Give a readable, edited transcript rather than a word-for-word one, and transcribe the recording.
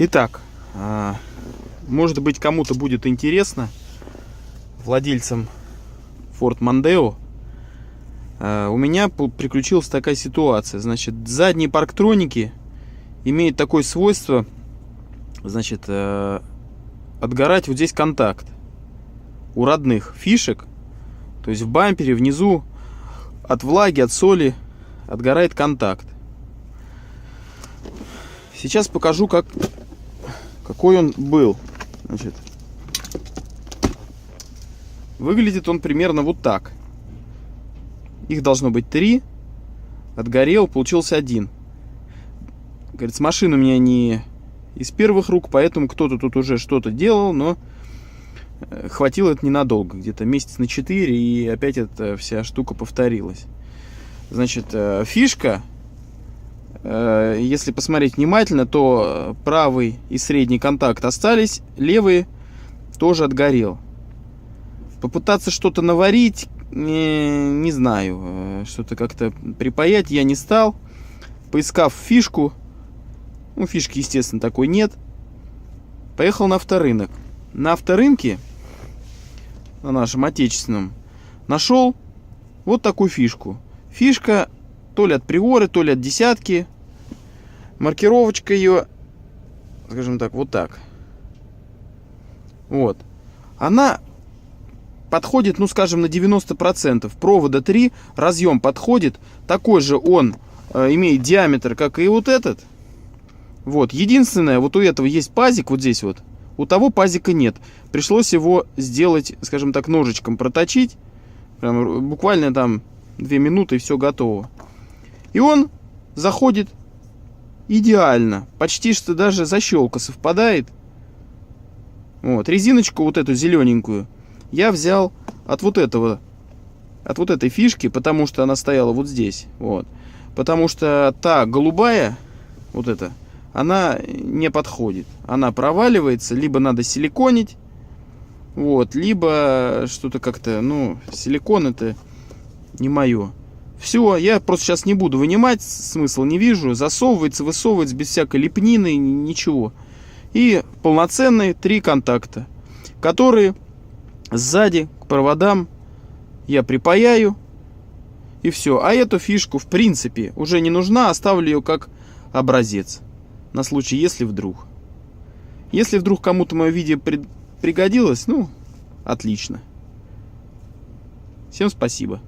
Итак, может быть, кому-то будет интересно, владельцам Ford Mondeo, у меня приключилась такая ситуация. Значит, задние парктроники имеют такое свойство, значит, отгорать вот здесь контакт у родных фишек. То есть в бампере внизу от влаги, от соли отгорает контакт. Сейчас покажу, какой он был. Значит, выглядит он примерно вот так. Их должно быть 3. Отгорел, получился 1. Говорит, машина у меня не из первых рук, поэтому кто-то тут уже что-то делал, но хватило это ненадолго. Где-то месяц на 4, и опять эта вся штука повторилась. Значит, фишка, если посмотреть внимательно, то правый и средний контакт остались, левый тоже отгорел. Попытаться что-то наварить, не знаю, что-то как-то припаять я не стал. Поискав фишку, ну, фишки, естественно, такой нет, поехал на авторынок. На авторынке, на нашем отечественном, нашел вот такую фишку. Фишка то ли от Приоры, то ли от десятки. Маркировочка ее, скажем так, вот так. Вот. Она подходит, ну, скажем, на 90%. Провода 3, разъем подходит. Такой же он имеет диаметр, как и вот этот. Вот. Единственное, вот у этого есть пазик вот здесь вот. У того пазика нет. Пришлось его сделать, скажем так, ножичком проточить. Прям буквально там 2 минуты, и все готово. И он заходит идеально. Почти что даже защелка совпадает. Вот. Резиночку вот эту зелененькую я взял от вот этой фишки, потому что она стояла вот здесь. Вот. Потому что та голубая, вот эта, она не подходит. Она проваливается, либо надо силиконить, вот, либо что-то как-то, ну, силикон это не мое. Все, я просто сейчас не буду вынимать, смысла не вижу. Засовывается, высовывается без всякой лепнины, ничего. И полноценные 3 контакта, которые сзади к проводам я припаяю. И все. А эту фишку, в принципе, уже не нужна. Оставлю ее как образец. На случай, если вдруг. Если вдруг кому-то мое видео пригодилось, ну, отлично. Всем спасибо.